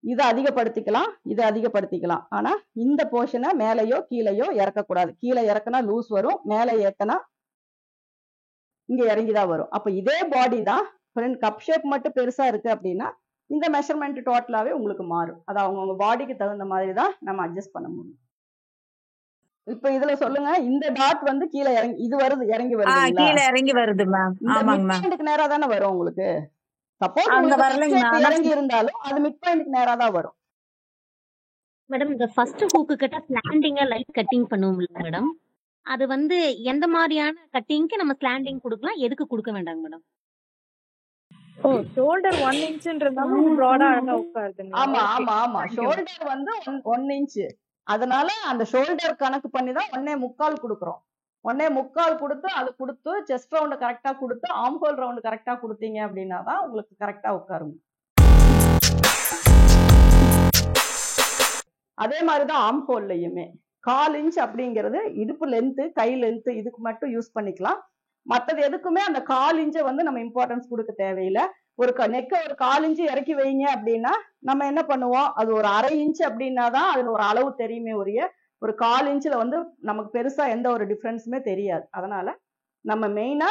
இதை அதிகப்படுத்திக்கலாம், இதை அதிகப்படுத்திக்கலாம். ஆனா இந்த போர்ஷனை மேலேயோ கீழேயோ இறக்கக்கூடாது. கீழே இறக்குனா லூஸ் வரும், மேலே ஏத்தனா இங்க இறங்கிதான் வரும். அப்ப இதே பாடி தான் கப் ஷேப் மட்டும் பெருசா இருக்கு அப்படின்னா இந்த மெஷர்மெண்ட் டோட்டலாவே உங்களுக்கு மாறும். அது அவங்கவுங்க பாடிக்கு தகுந்த மாதிரி தான் நம்ம அட்ஜஸ்ட் பண்ண முடியும். இப்ப இதுல சொல்லுங்க, இந்த டாட் வந்து கீழே இறங்கி இது வருது, இறங்கி வருதுங்களா? கீழே இறங்கி வருது மேம். இந்த ஆமாங்க மிட் மேம். பாயிண்ட்க்கு நேரா தானே வரும் உங்களுக்கு. சப்போஸ் அங்க உங்களுக்கு வரலைங்க கப் மேம். இறங்கி இருந்தாலும் அது மிட் பாயிண்ட்க்கு நேரா தான் வரும். மேடம் இந்த ஃபர்ஸ்ட் ஹூக்கு கிட்ட ஸ்லாண்டிங்கா லைட் கட்டிங் பண்ணுவோம்ல மேடம், அது வந்து எந்த மாதிரியான கட்டிங்க்கு நம்ம ஸ்லாண்டிங் கொடுக்கலாம், எதுக்கு கொடுக்க வேண்டாங்க மேடம்? ஓ ஷோல்டர் 1 இன்ச்ன்றதால இது broad-ஆ அழகா உட்காருதுங்க. ஆமா ஆமா ஆமா ஷோல்டர் வந்து 1 இன்ச். அதனால அந்த ஷோல்டர் கணக்கு பண்ணி தான் 1.25 கொடுக்குறோம். 1.25 கொடுத்து அது கொடுத்து செஸ்ட் ரவுண்ட் கரெக்டா கொடுத்து ஆர்ம் ஹோல் ரவுண்ட் கரெக்டா கொடுத்தீங்க அப்படின்னா தான் உங்களுக்கு கரெக்டா உட்காரும். அதே மாதிரிதான் ஆர்ம் ஹோல்லையுமே 1/4 இன்ச் அப்படிங்கிறது இடுப்பு லென்த், கை லென்த் இதுக்கு மட்டும் யூஸ் பண்ணிக்கலாம். மற்றது எதுக்குமே அந்த 1/4 இன்ச்சை வந்து நம்ம இம்பார்ட்டன்ஸ் கொடுக்க தேவையில்லை. ஒரு நெக்க ஒரு 1/4 இன்ச்சு இறக்கி வைங்க அப்படின்னா நம்ம என்ன பண்ணுவோம், அது ஒரு 1/2 இன்ச் அப்படின்னா தான் அதுல ஒரு அளவு தெரியுமே ஒழிய ஒரு 1/4 இன்ச்ல வந்து நமக்கு பெருசா எந்த ஒரு டிஃபரன்ஸுமே தெரியாது. அதனால நம்ம மெயினா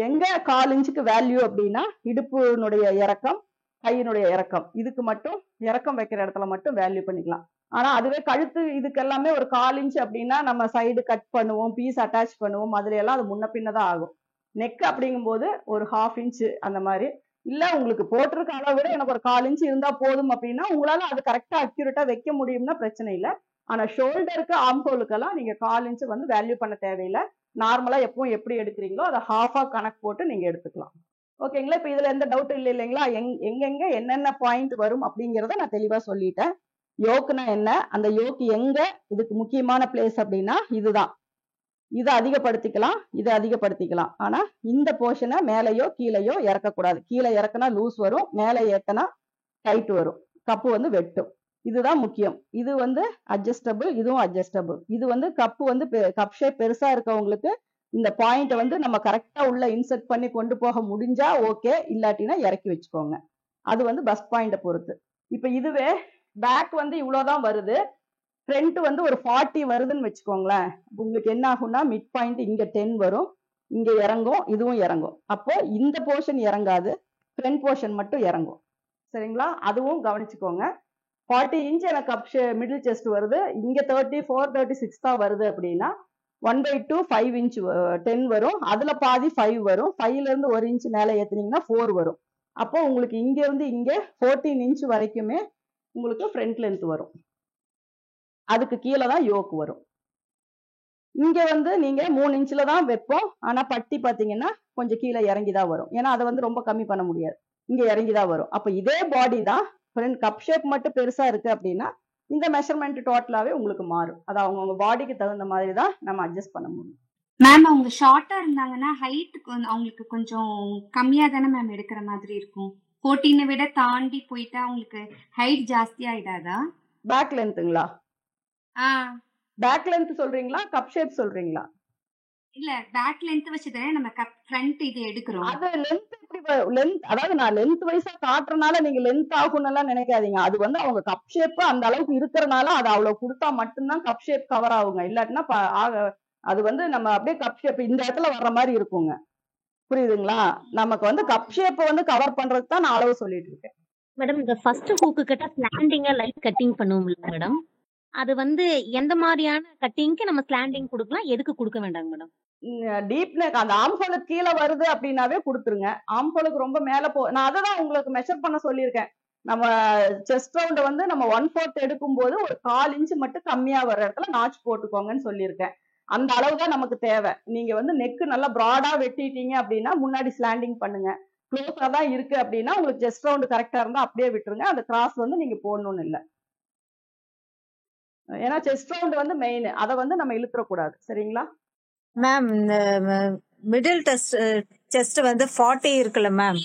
எங்க 1/4 இன்ச்சுக்கு வேல்யூ அப்படின்னா இடுப்புனுடைய இறக்கம், கையினுடைய இறக்கம், இதுக்கு மட்டும் இறக்கம் வைக்கிற இடத்துல மட்டும் வேல்யூ பண்ணிக்கலாம். ஆனா அதுவே கழுத்து இதுக்கு எல்லாமே ஒரு 1/4 இன்ச் அப்படின்னா நம்ம சைடு கட் பண்ணுவோம், பீஸ் அட்டாச் பண்ணுவோம், அதுல எல்லாம் அது முன்ன பின்னதான் ஆகும். நெக் அப்படிங்கும் போது ஒரு 1/2 இன்ச் அந்த மாதிரி இல்ல உங்களுக்கு போட்டிருக்க அளவை விட எனக்கு ஒரு 1/4 இன்ச் இருந்தா போதும் அப்படின்னா உங்களால அது கரெக்டா அக்யூரேட்டா வைக்க முடியும்னா பிரச்சனை இல்லை. ஆனா ஷோல்டருக்கு ஆர்ம் ஹோலுக்கெல்லாம் நீங்க 1/4 இன்ச் வந்து வேல்யூ பண்ண தேவையில்லை. நார்மலா எப்பவும் எப்படி எடுக்கிறீங்களோ அதை ஹாஃபா கணக்கு போட்டு நீங்க எடுத்துக்கலாம். ஓகேங்களா? இப்ப இதுல எந்த டவுட்டும் இல்லை இல்லைங்களா? எங்கெங்க என்னென்ன பாயிண்ட் வரும் அப்படிங்கிறத நான் தெளிவா சொல்லிட்டேன். யோக்குனா என்ன, அந்த யோக்கு எங்க இதுக்கு முக்கியமான பிளேஸ் அப்படின்னா இதுதான். இதை அதிகப்படுத்திக்கலாம், இதை அதிகப்படுத்திக்கலாம். ஆனா இந்த போர்ஷனை மேலேயோ கீழேயோ இறக்கக்கூடாது. கீழே இறக்குனா லூஸ் வரும், மேலே ஏத்தனா டைட் வரும், கப்பு வந்து வெட்டும். இதுதான் முக்கியம். இது வந்து அட்ஜஸ்டபிள், இதுவும் அட்ஜஸ்டபிள். இது வந்து கப்பு வந்து கப் ஷேப் பெருசா இருக்கவங்களுக்கு இந்த பாயிண்ட் வந்து நம்ம கரெக்டா உள்ள இன்செர்ட் பண்ணி கொண்டு போக முடிஞ்சா ஓகே, இல்லாட்டினா இறக்கி வச்சுக்கோங்க. அது வந்து பஸ் பாயிண்ட பொறுத்து. இப்ப இதுவே பேக் வந்து இவ்வளவுதான் வருது, ஃப்ரண்ட் வந்து ஒரு 40 வருதுன்னு வச்சுக்கோங்களேன். உங்களுக்கு என்ன ஆகும்னா மிட் பாயிண்ட் இங்க 10 வரும், இங்க இறங்கும், இதுவும் இறங்கும். அப்போ இந்த போர்ஷன் இறங்காது, ஃப்ரண்ட் போர்ஷன் மட்டும் இறங்கும். சரிங்களா? அதுவும் கவனிச்சுக்கோங்க. 40 இன்ச் எனக்கு அப் மிடில் செஸ்ட் வருது, இங்க 34 36 தான் வருது அப்படின்னா 1/2 5 இன்ச் 10 வரும், அதுல பாதி 5 வரும், 5ல இருந்து 1 இன்ச் மேல ஏத்துனீங்கன்னா 4 வரும். அப்போ உங்களுக்கு இங்க இருந்து இங்க 14 இன்ச் வரைக்குமே உங்களுக்கு ஃப்ரண்ட் லென்த் வரும். அதுக்கு கீழே தான் யோக் வரும். இங்க வந்து நீங்க 3 இன்ச்ல தான் வைப்போம். ஆனா பட்டி பாத்தீங்கன்னா கொஞ்சம் கீழே இறங்கிதான் வரும். ஏன்னா அதை வந்து ரொம்ப கம்மி பண்ண முடியாது, இங்க இறங்கிதான் வரும். அப்ப இதே பாடி தான் கப் ஷேப் மட்டும் பெருசா இருக்கு அப்படின்னா இந்த மெஷர்மெண்ட் டோட்டலாவே உங்களுக்கு மாறும். அது அவங்கவுங்க பாடிக்கு தகுந்த மாதிரி தான் நம்ம அட்ஜஸ்ட் பண்ண முடியும். மேம் அவங்க ஷார்ட்டா இருந்தாங்கன்னா ஹைட்டுக்கு அவங்களுக்கு கொஞ்சம் கம்மியா தானே மேம் எடுக்கிற மாதிரி இருக்கும். 14 விட தாண்டி போயிட்டா அவங்களுக்கு ஹைட் ஜாஸ்தி ஆயிடாதா? பேக் லென்த்துங்களா? ஆ பேக் லென்த் சொல்றீங்களா, கப் ஷேப் சொல்றீங்களா? இல்ல பேக் லென்த் வச்சுதானே நம்ம ஃப்ரண்ட் இது எடுக்கிறோம். அது லென்த் எப்படி லென்த், அதாவது நான் லென்த் வைஸா காட்டுறதுனால நீங்க லென்த் ஆகும்னு எல்லாம் நினைக்காதீங்க. அது வந்து அவங்க கப் ஷேப் அந்த அளவுக்கு இருக்கிறனால அது அவ்வளவு கொடுத்தா மட்டும்தான் கப் ஷேப் கவர் ஆகுங்க. இல்லாட்டினா அது வந்து நம்ம அப்படியே கப் ஷேப் இந்த இடத்துல வர்ற மாதிரி இருக்குங்க. புரியுதுங்களா? நமக்கு வந்து கப் ஷேப் வந்து கவர் பண்றதுக்கு தான் நான் அளவு சொல்லிட்டு இருக்கேன். மேடம் இந்த ஃபர்ஸ்ட் ஹூக்கு கிட்ட ஸ்லாண்டிங்கா லைட் கட்டிங் பண்ணுவோம்ல மேடம், அது வந்து எந்த மாதிரியான கட்டிங்க்கு நம்ம ஸ்லாண்டிங் கொடுக்கலாம், எதுக்கு கொடுக்க வேண்டாங்க மேடம்? டீப் நெக் அந்த ஆம்ஹோலுக்கு கீழே வருது அப்படின்னாவே கொடுத்துருங்க. ஆம்ஹோலுக்கு ரொம்ப மேல நான் அதை தான் உங்களுக்கு மெஷர் பண்ண சொல்லியிருக்கேன். நம்ம செஸ்ட் ரவுண்ட் வந்து நம்ம 1/4 எடுக்கும் போது ஒரு 1/4 இன்ச் மட்டும் கம்மியா வர்ற இடத்துல நாச் போட்டுக்கோங்கன்னு சொல்லியிருக்கேன். அந்த அளவு தான் நமக்கு தேவை. நீங்க வந்து நெக் நல்லா ப்ராடா வெட்டிட்டீங்க அப்படின்னா முன்னாடி ஸ்லாண்டிங் பண்ணுங்க. க்ளோஸா தான் இருக்கு அப்படின்னா உங்களுக்கு செஸ்ட் ரவுண்ட் கரெக்டா இருந்தா அப்படியே விட்டுருங்க. அந்த கிராஸ் வந்து நீங்க போடணும்னு இல்லை. ஏன்னா செஸ்ட் ரவுண்ட் வந்து மெயின், அதை வந்து நம்ம இழுத்துற கூடாது. சரிங்களா மேம்? இந்த மிடில் செஸ்ட் வந்து 40 இருக்குல்ல மேம்,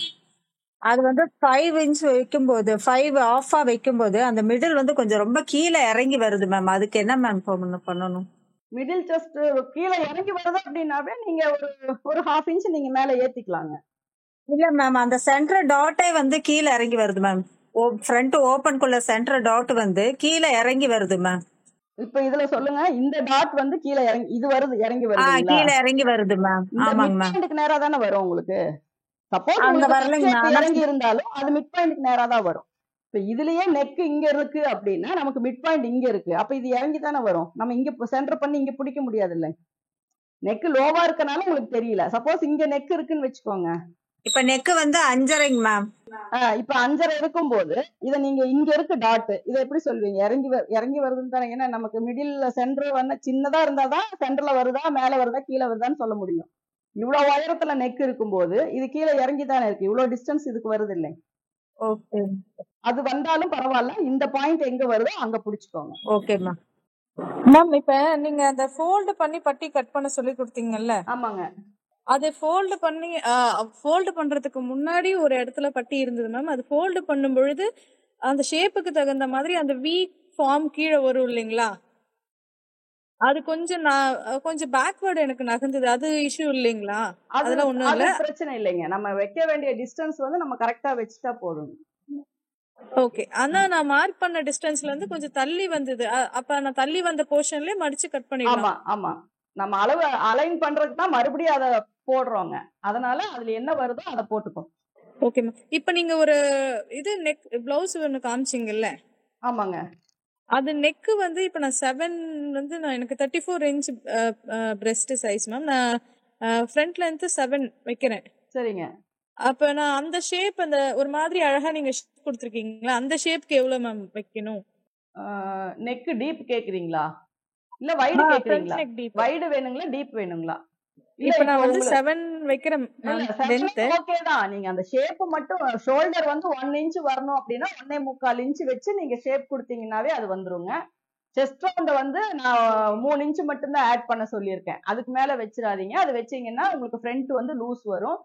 அது வந்து 5 இன்ச் வைக்கும்போது 5 ஆஃபா வைக்கும்போது அந்த மிடில் வந்து கொஞ்சம் ரொம்ப கீழே இறங்கி வருது மேம். அதுக்கு என்ன மேம் பண்ணணும்? மிடில் செஸ்ட் கீழே இறங்கி வருது அப்படின்னாவே நீங்க ஒரு 1/2 இன்ச் நீங்க மேல ஏத்திக்கலாங்க. இல்ல மேம், அந்த சென்டர் டாட்டே வந்து கீழே இறங்கி வருது மேம். ஃப்ரண்ட் ஓபன்குள்ள சென்டர் டாட் வந்து கீழே இறங்கி வருது மேம். இப்ப இதுல சொல்லுங்க, இந்த டாட் வந்து கீழே இறங்கி இது வருது, இறங்கி வருதுங்களா? கீழே இறங்கி வருது மேம். இந்த ஆமாங்க மிட் மேம். பாயிண்ட்க்கு நேரா தானே வரும் உங்களுக்கு. சப்போஸ் அங்க உங்களுக்கு வரலைங்க ஷேப் மேம். இறங்கி இருந்தாலும் அது மிட் பாயிண்ட்க்கு நேரா தான் வரும். இப்ப இதுலயே நெக் இங்க இருக்கு அப்படின்னா நமக்கு மிட் பாயிண்ட் இங்க இருக்கு, அப்ப இது இறங்கி தானே வரும். நம்ம இங்க சென்டர் பண்ணி இங்க பிடிக்க முடியாது இல்ல, நெக் லோவா இருக்கனால உங்களுக்கு தெரியல. சப்போஸ் இங்க நெக் இருக்குன்னு வச்சுக்கோங்க, இப்ப நெக் வந்து 5.5ங்க மேம். இப்ப 5.5 இருக்கும் போது இத நீங்க இங்க இருக்கு டாட், இதை எப்படி சொல்வீங்க? இறங்கி வருதுன்னு தானே. ஏன்னா நமக்கு மிடில் சென்டர் வந்து சின்னதா இருந்தாதான் சென்டர்ல வருதா மேல வருதா கீழே வருதான்னு சொல்ல முடியும். இவ்வளவு உயரத்துல நெக் இருக்கும்போது இது கீழே இறங்கி தானே இருக்கு, இவ்வளவு டிஸ்டன்ஸ் இதுக்கு வருது இல்லை. ஓகே அது வந்தாலும் பரவாயில்ல, இந்த பாயிண்ட் எங்க வருதோ அங்க புடிச்சுக்கோங்க. Okay ma'am. மேம் இப்ப நீங்க அந்த ஃபோல்ட் பண்ணி பட்டி கட் பண்ண சொல்லி கொடுத்தீங்கல்ல, ஆமாங்க. அது ஃபோல்டு பண்றதுக்கு முன்னாடி ஒரு இடத்துல பட்டி இருந்தது மேம். அது ஃபோல்டு பண்ணும் பொழுது அந்த ஷேப்புக்கு தகுந்த மாதிரி அந்த வி ஃபார்ம் கீழே வரும் இல்லைங்களா? அது கொஞ்சம் பேக்வேர்டு எனக்கு நகர்ந்தது. அது இஷ்யூ இல்லைங்களா? அதெல்லாம் ஒண்ணும் அது இல்ல. பிரச்சனை இல்லைங்க. நம்ம வைக்க வேண்டிய டிஸ்டன்ஸ் வந்து நம்ம கரெக்டா வச்சுட்டா போதும். ஓகே. ஆனா நான் மார்க் பண்ண டிஸ்டன்ஸ்ல இருந்து கொஞ்சம் தள்ளி வந்தது. அப்ப நான் தள்ளி வந்த போர்ஷன்லயே மடிச்சு கட் பண்ணிடலாம். ஆமா ஆமா, நம்ம அளவு அலைன் பண்றதுக்கு தான் மறுபடியும் அதை போடுறோங்க. அதனால அதுல என்ன வருதோ அதை போட்டுக்கோம். Okay ma'am. இப்ப நீங்க ஒரு இது நெக் பிளவுஸ் ஒன்னு காமிச்சீங்கல்ல? ஆமாங்க. அது நெக் வந்து இப்ப நான் 7 வந்து நான் எனக்கு 34 இன்ச் பிரஸ்ட் சைஸ் மேம். நான் ஃப்ரண்ட் லென்த் 7 வைக்கிறேன். சரிங்க. அப்ப நான் அந்த ஷேப் அந்த ஒரு மாதிரி அழகா நீங்க ஷேப் கொடுத்துருக்கீங்களா, அந்த ஷேப்க்கு எவ்வளவு மேம் வைக்கணும்? நெக் டீப் கேக்குறீங்களா இல்ல வைடு ஃப்ரண்ட் கேக்குறீங்களா? Neck deep. வைடு வேணுங்களா டீப் வேணுங்களா? இல்ல இப்ப நான் இப்போ வந்து உங்களுக்கு 7 வைக்கிறேன் மேம் லென்த். ஓகே தான். நீங்க அந்த ஷேப் மட்டும் ஷோல்டர் வந்து 1 இன்ச் வரணும் அப்படின்னா 1.25 இன்ச் வச்சு நீங்க ஷேப் கொடுத்தீங்கன்னாவே அது வந்துருங்க. செஸ்ட் ரவுண்ட வந்து நான் 3 இன்ச் மட்டும் தான் ஆட் பண்ண சொல்லியிருக்கேன். அதுக்கு மேல வச்சிடாதீங்க. அது வச்சீங்கன்னா உங்களுக்கு ஃப்ரண்ட் வந்து லூஸ் வரும்.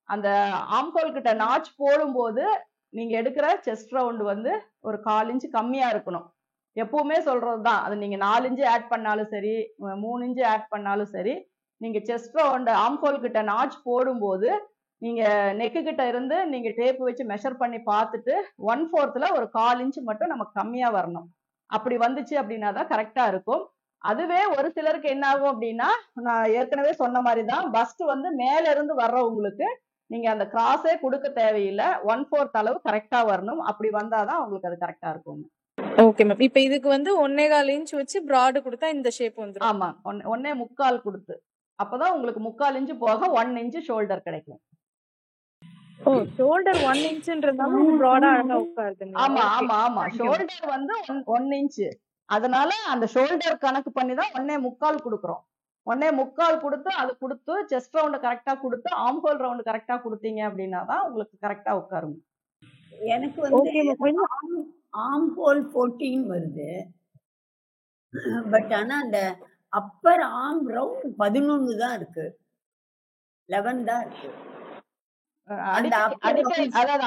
அந்த ஆம்கோல் கிட்ட நாச் போடும்போது நீங்க எடுக்கிற செஸ்ட் ரவுண்ட் வந்து ஒரு 1/4 இன்ச் கம்மியா இருக்கணும். எப்பவுமே சொல்றதுதான். அது நீங்க 4 இன்ச் ஆட் பண்ணாலும் சரி, 3 இன்ச் ஆட் பண்ணாலும் சரி, நீங்க செஸ்ட் ரவுண்ட் ஆம்கோல் கிட்ட நாச் போடும்போது நீங்க நெக்கு கிட்ட இருந்து நீங்க டேப் வச்சு மெஷர் பண்ணி பார்த்துட்டு 1/4ல ஒரு 1/4 இன்ச் மட்டும் நமக்கு கம்மியா வரணும். அப்படி வந்துச்சு அப்படின்னா தான் கரெக்டா இருக்கும். அதுவே ஒரு சிலருக்கு என்ன ஆகும் அப்படின்னா, நான் ஏற்கனவே சொன்ன மாதிரிதான், பஸ்ட் வந்து மேல இருந்து வர்றவங்களுக்கு நீங்க அந்த கிராஸே கொடுக்க தேவையில்லை. 1/4 அளவு கரெக்டா வரணும். அப்படி வந்தாதான் உங்களுக்கு அது கரெக்டா இருக்கும். Okay ma'am. இப்ப இதுக்கு வந்து 1.25 இன்ச் வச்சு பிராட் கொடுத்தா இந்த ஷேப் வந்துரும். ஆமா, 1.25 கொடுத்து அப்பதான் உங்களுக்கு 3/4 இன்ச் போக 1 இன்ச் ஷோல்டர் கிடைக்கும். ஓ, ஷோல்டர் 1 இன்ச்ன்றதால பிராடா அழகா உட்காருதுங்க. ஆமா ஆமா ஆமா, ஷோல்டர் வந்து 1 இன்ச். அதனால அந்த ஷோல்டர் கணக்கு பண்ணி தான் 1.25 கொடுக்குறோம். 1.25 கொடுத்து அது கொடுத்து செஸ்ட் ரவுண்ட் கரெக்டா கொடுத்து ஆம்ஹோல் ரவுண்ட் கரெக்டா கொடுத்தீங்க அப்படின்னா தான் உங்களுக்கு கரெக்டா உட்காரும். எனக்கு வந்து ஆம் ஹோல் 14 வருது. பட் ஆனா அந்த அப்பர் ஆம் ரவுண்ட் 11 தான் இருக்கு, 11 தான் இருக்கு.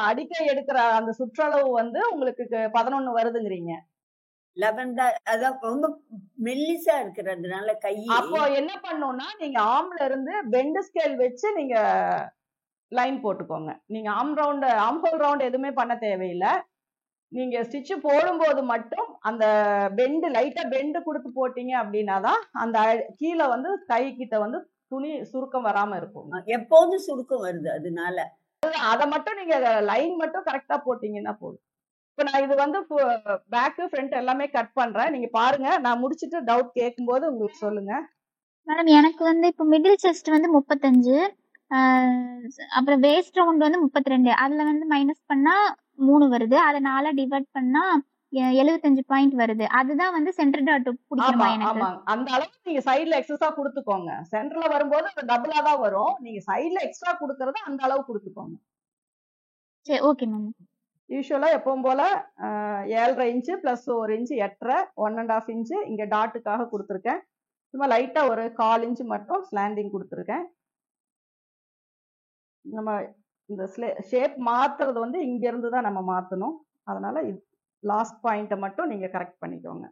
அடிக்கை எடுக்கிற அந்த சுற்றளவு வந்து உங்களுக்கு 11 வருதுங்கிறீங்க. 11 தான், அதான் ரொம்ப மெல்லிசா இருக்கிறதுனால கை. அப்போ என்ன பண்ணணும்னா நீங்க ஆம்ல இருந்து பெண்ட் ஸ்கேல் வச்சு நீங்க லைன் போட்டுக்கோங்க. நீங்க ஆம்ஹோல் ரவுண்ட் எதுவுமே பண்ண தேவையில்லை. நீங்க ஸ்டிச் போடும்போது மட்டும் அந்த லைட்டா பெண்டு கொடுத்து போட்டீங்க அப்படின்னாதான் அந்த கீழே வந்து கை கிட்ட வந்து துணி சுருக்கம் வராம இருக்கும். எப்போதும் சுருக்கம் வருது, அதனால அதை மட்டும் நீங்க லைன் மட்டும் கரெக்டா போட்டீங்கன்னா போதும். இப்ப நான் இது வந்து பேக் ஃப்ரண்ட் எல்லாமே கட் பண்றேன், நீங்க பாருங்க. நான் முடிச்சிட்டு டவுட் கேட்கும்போது உங்களுக்கு சொல்லுங்க. மேடம் எனக்கு வந்து இப்போ மிடில் செஸ்ட் வந்து 35, அப்புறம் வேஸ்ட் ரவுண்ட் வந்து 32. அதுல வந்து மைனஸ் பண்ணா 3 வருது. அதை 4 டிவைட் பண்ணா 75 பாயிண்ட் வருது. அதுதான் வந்து சென்டர் டாட் பிடிக்கணுமா எனக்கு? அந்த அளவு நீங்க சைடுல எக்ஸஸா கொடுத்துக்கோங்க. சென்டர்ல வரும்போது அது டபுளா தான் வரும். நீங்க சைடுல எக்ஸ்ட்ரா கொடுக்கறத அந்த அளவு கொடுத்துக்கோங்க. சரி, ஓகே மேம். யூஸ்வலா எப்பவும் போல 7.5 இன்ச்சு பிளஸ் 1 இன்ச்சு 8.5, 1.5 இன்ச்சு இங்க டாட்டுக்காக கொடுத்துருக்கேன். சும்மா லைட்டா ஒரு 1/4 இன்ச்சு மட்டும் ஸ்லாண்டிங் கொடுத்துருக்கேன். நம்ம இந்த ஷேப் மாத்துறது வந்து இங்க இருந்து தான் நம்ம மாத்தணும். அதனால லாஸ்ட் பாயிண்ட்டை மட்டும் நீங்க கரெக்ட் பண்ணிக்கோங்க.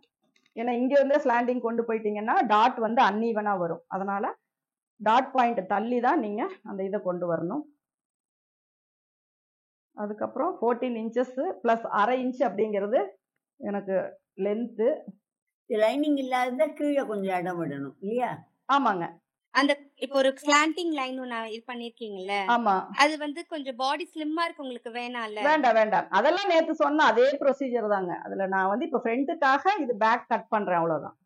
ஏன்னா இங்க இருந்து ஸ்லாண்டிங் கொண்டு போயிட்டீங்கன்னா டாட் வந்து அன்ஈவனா வரும். அதனால டாட் பாயிண்ட் தள்ளி தான் நீங்க அந்த இதை கொண்டு வரணும். அதுக்கப்புறம் 14 இன்ச்சஸ் ப்ளஸ் அரை இன்ச் அப்படிங்கிறது எனக்கு லென்த்து. லைனிங் இல்லாத கீழே கொஞ்சம் இடம் விடணும் இல்லையா? ஆமாங்க. அந்த இப்போ ஒரு ஸ்லாண்டிங் லைன் ஒன்று இது பண்ணிருக்கீங்கல்ல, ஆமா. அது வந்து கொஞ்சம் பாடி ஸ்லிம்மா இருக்கு, உங்களுக்கு வேணாம்ல? வேண்டாம். அதெல்லாம் நேத்து சொன்ன அதே ப்ரொசீஜர் தாங்க. அதுல நான் வந்து இப்ப ஃப்ரண்ட்டுக்காக இது பேக் கட் பண்றேன், அவ்வளவுதான்.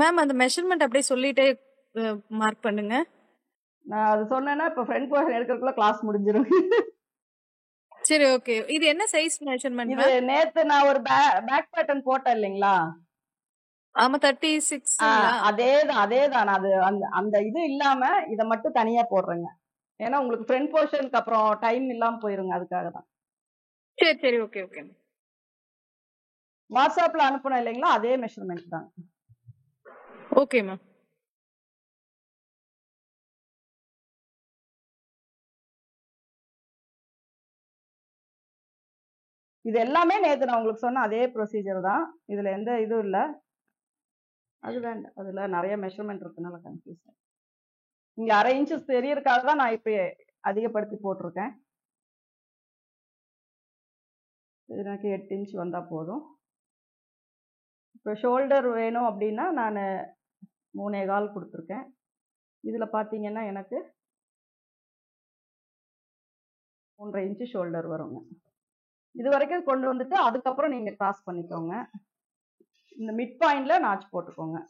மேம் அந்த மெஷர்மெண்ட் அப்படியே சொல்லிட்டே மார்க் பண்ணுங்க. நான் அது சொன்னேன்னா இப்ப ஃப்ரண்ட் போர்ஷன் எடுக்கிறதுக்குள்ள கிளாஸ் முடிஞ்சிரும். சரி, ஓகே. இது என்ன சைஸ் மெஷர்மெண்ட் இது மேம்? நேத்து நான் ஒரு பேக் பேட்டர்ன் போட்டேன் இல்லைங்களா? ஆமா, 36. அதேதான். நான் அது அந்த இது இல்லாம இதை மட்டும் தனியா போடுறேங்க. ஏன்னா உங்களுக்கு ஃப்ரண்ட் போர்ஷனுக்கு அப்புறம் டைம் இல்லாம போயிருங்க, அதுக்காக தான். சரி, ஓகே. வாட்ஸ்அப்ல அனுப்பணும் இல்லைங்களா, அதே மெஷர்மெண்ட் தான். Okay ma'am. இது எல்லாமே நேத்து நான் உங்களுக்கு சொன்ன அதே ப்ரொசீஜர் தான். இதுல எந்த இதுவும் இல்ல. அது வேண்டாம், அதுல நிறைய மெஷர்மெண்ட் இருக்கனால கன்ஃபியூஸ். இங்க அரை இன்ச்சஸ் தெரியறதுக்காக தான் நான் இப்ப அதிகப்படுத்தி போட்டிருக்கேன். எனக்கு 8 இன்ச் வந்தா போதும். இப்போ ஷோல்டர் வேணும் அப்படின்னா நான் 3.25 கொடுத்துருக்கேன். இதுல பாத்தீங்கன்னா எனக்கு 3.5 இன்ச்சு ஷோல்டர் வருங்க. இது வரைக்கும் கொண்டு வந்துட்டு அதுக்கப்புறம் நீங்க கிராஸ் பண்ணிக்கோங்க. இந்த மிட் பாயிண்ட்ல நாட்ச் போட்டுக்கோங்க.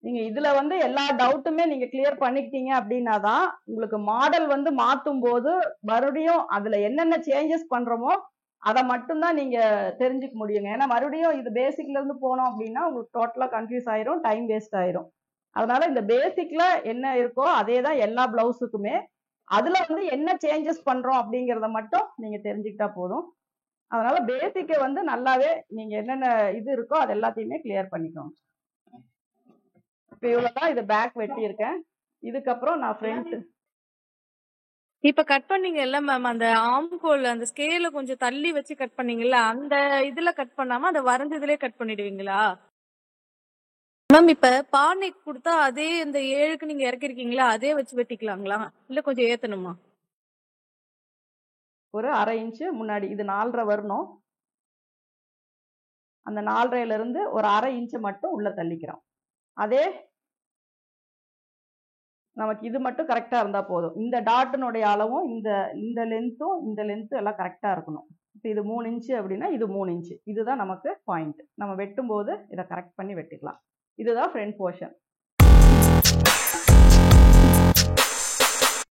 நீங்க இதுல வந்து எல்லா டவுட்டுமே நீங்க கிளியர் பண்ணிக்கிட்டீங்க அப்படின்னா தான் உங்களுக்கு மாடல் வந்து மாத்தும் போது மறுபடியும் அதுல என்னென்ன சேஞ்சஸ் பண்றோமோ அதை மட்டும்தான் நீங்க தெரிஞ்சுக்க முடியுங்க. ஏன்னா மறுபடியும் இது பேசிக்ல இருந்து போனோம் அப்படின்னா உங்களுக்கு டோட்டலா கன்ஃபியூஸ் ஆயிரும், டைம் வேஸ்ட் ஆயிரும். அதனால இந்த பேசிக்ல என்ன இருக்கோ அதே தான் எல்லா பிளவுஸுக்குமே. அதுல வந்து என்ன சேஞ்சஸ் பண்றோம் அப்படிங்கறத மட்டும் நீங்க தெரிஞ்சுக்கிட்டா போதும். அதனால பேசிக்கை வந்து நல்லாவே நீங்க என்னென்ன இது இருக்கோ அது எல்லாத்தையுமே கிளியர் பண்ணிக்கோங்க. இப்ப இவ்வளவுதான். இது பேக் வெட்டி இருக்கேன். இதுக்கப்புறம் நான் ஃப்ரண்ட் இப்ப கட் பண்ணீங்கல்ல மேம், அந்த ஆம்கோல் அந்த ஸ்கேல கொஞ்சம் தள்ளி வச்சு கட் பண்ணீங்கல்ல, அந்த இதுல கட் பண்ணாம அந்த வரைஞ்சதுலயே கட் பண்ணிடுவீங்களா மேம்? இப்ப பானைக்கு கொடுத்தா அதே இந்த 7க்கு நீங்க இறக்கிருக்கீங்களா, அதே வச்சு வெட்டிக்கலாங்களா, இல்ல கொஞ்சம் ஏத்தணுமா? ஒரு அரை இன்ச்சு முன்னாடி, இது 4.5 வரணும். அந்த 4.5ல இருந்து ஒரு அரை இன்ச்சு மட்டும் உள்ள தள்ளிக்கிறோம். அதே நமக்கு இது மட்டும் கரெக்டா இருந்தா போதும். இந்த டாட்டினுடைய அளவும் இந்த லென்த்தும் இந்த லென்த்தும் எல்லாம் கரெக்டா இருக்கணும். இப்போ இது 3 இன்ச்சு அப்படின்னா இது 3 இன்ச்சு. இதுதான் நமக்கு பாயிண்ட். நம்ம வெட்டும் போது இதை கரெக்ட் பண்ணி வெட்டிக்கலாம். இதுதான் ஃப்ரண்ட் போர்ஷன்.